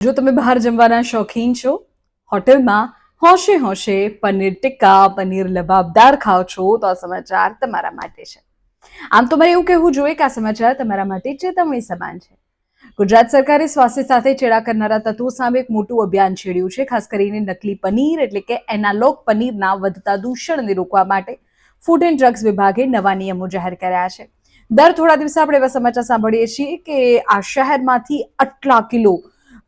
જો તમે બહાર જમવાના શોખીન છો, હોટેલમાં હોશે હોશે પનીર ટિક્કા, પનીર લબાબદાર ખાઓ છો, તો આ સમાચાર તમારા માટે છે. આમ તો મારે એવું કહેવું જોઈએ કે આ સમાચાર તમારા માટે ચેતવણી સમાન છે. ગુજરાત સરકારે સ્વાસ્થ્ય સાથે ચેડા કરનારા તત્વો સામે એક મોટું અભિયાન છેડ્યું છે. ખાસ કરીને નકલી પનીર એટલે કે એનાલોગ પનીરના વધતા દૂષણને રોકવા માટે ફૂડ એન્ડ ડ્રગ્સ વિભાગે નવા નિયમો જાહેર કર્યા છે. દર થોડા દિવસે આપણે એવા સમાચાર સાંભળીએ છીએ કે આ શહેરમાંથી આટલા કિલો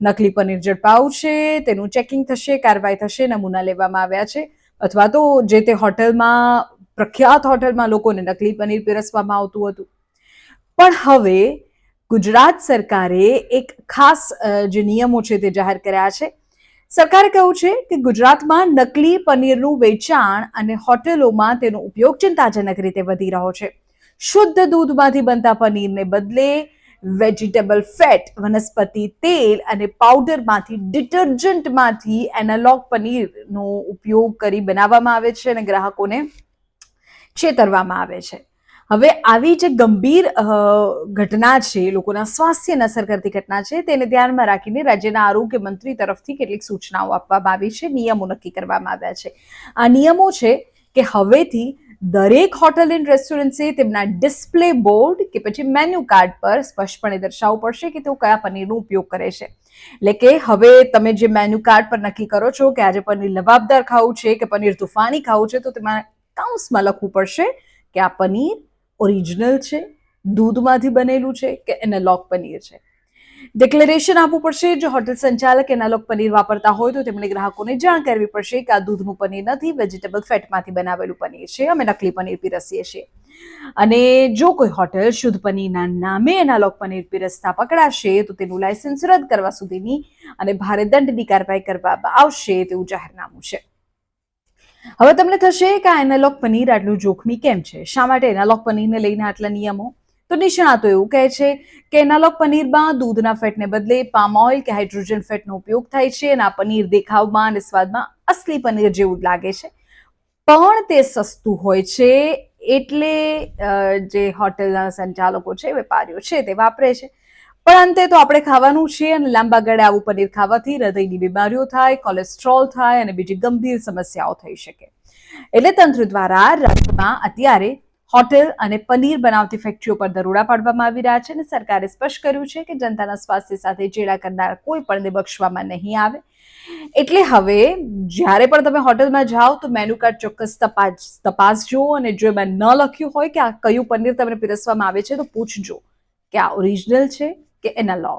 નકલી પનીર ઝડપાયું છે, તેનું ચેકિંગ થશે, કાર્યવાહી થશે, નમૂના લેવામાં આવ્યા છે, અથવા તો જે તે હોટલમાં પ્રખ્યાત હોટલમાં લોકોને નકલી પનીર પીરસવામાં આવતું હતું. પણ હવે ગુજરાત સરકારે એક ખાસ જે નિયમો છે તે જાહેર કર્યા છે. સરકારે કહ્યું છે કે ગુજરાતમાં નકલી પનીરનું વેચાણ અને હોટેલોમાં તેનો ઉપયોગ ચિંતાજનક રીતે વધી રહ્યો છે. શુદ્ધ દૂધમાંથી બનતા પનીરને બદલે વેજીટેબલ ફેટ, વનસ્પતિ તેલ અને પાવડરમાંથી ડિટર્જન્ટમાંથી એનાલોગ પનીરનો ઉપયોગ કરી બનાવવામાં આવે છે અને ગ્રાહકોને છેતરવામાં આવે છે. હવે આવી જે ગંભીર ઘટના છે, લોકોના સ્વાસ્થ્યને અસર કરતી ઘટના છે, તેને ધ્યાનમાં રાખીને રાજ્યના આરોગ્ય મંત્રી તરફથી કેટલીક સૂચનાઓ આપવામાં આવી છે, નિયમો નક્કી કરવામાં આવ્યા છે. આ નિયમો છે કે હવેથી દરેક હોટલ એન્ડ રેસ્ટોરન્ટ્સે તેમના ડિસ્પ્લે બોર્ડ કે પછી મેન્યુ કાર્ડ પર સ્પષ્ટપણે દર્શાવવું પડશે કે તેઓ કયા પનીરનો ઉપયોગ કરે છે. એટલે કે હવે તમે જે મેન્યુ કાર્ડ પર નક્કી કરો છો કે આજે પનીર લબાબદાર ખાવું છે કે પનીર તુફાની ખાવું છે, તો તેમાં કાઉન્સમાં લખવું પડશે કે આ પનીર ઓરિજિનલ છે, દૂધમાંથી બનેલું છે કે એનાલોગ પનીર છે. ડિક્લેરેશન આપવું પડશે. જો હોટેલ સંચાલક એનાલોગ પનીર વાપરતા હોય તો તેમણે ગ્રાહકોને જાણ કરવી પડશે કે આ દૂધનું પનીર નથી, વેજીટેબલ ફેટમાંથી બનાવેલું પનીર છે, અમે નકલી પનીર પીરસીએ છીએ. અને જો કોઈ હોટેલ શુદ્ધ પનીરના નામે એનાલોગ પનીર પીરસતા પકડાશે તો તેનું લાયસન્સ રદ કરવા સુધીની અને ભારે દંડની કાર્યવાહી કરવામાં આવશે તેવું જાહેરનામું છે. હવે તમને થશે કે આ એનાલોગ પનીર આટલું જોખમી કેમ છે? શા માટે એનાલોગ પનીરને લઈને આટલા નિયમો? તો નિષ્ણાતો એવું કહે છે કે એનાલોગ પનીરમાં દૂધના ફેટને બદલે પામ ઓઇલ કે હાઇડ્રોજન ફેટનો ઉપયોગ થાય છે અને આ પનીર દેખાવમાં અને સ્વાદમાં અસલી પનીર જેવું જ લાગે છે. પણ તે સસ્તું હોય છે, એટલે જે હોટેલના સંચાલકો છે, વેપારીઓ છે, તે વાપરે છે. પણ અંતે તો આપણે ખાવાનું છે અને લાંબા ગાળે આવું પનીર ખાવાથી હૃદયની બીમારીઓ થાય, કોલેસ્ટ્રોલ થાય અને બીજી ગંભીર સમસ્યાઓ થઈ શકે. એટલે તંત્ર દ્વારા રાજ્યમાં અત્યારે હોટેલ અને પનીર બનાવતી ફેક્ટરીઓ પર દરોડા પાડવામાં આવી રહ્યા છે અને સરકારે સ્પષ્ટ કર્યું છે કે જનતાના સ્વાસ્થ્ય સાથે ચેડા કરનાર કોઈ પણને બક્ષવામાં નહીં આવે. એટલે હવે જ્યારે પણ તમે હોટલમાં જાઓ તો મેનુ કાર્ડ ચોક્કસ તપાસજો અને જો એમાં ન લખ્યું હોય કે આ કયું પનીર તમને પીરસવામાં આવે છે તો પૂછજો કે આ ઓરિજિનલ છે કે એનાલોગ.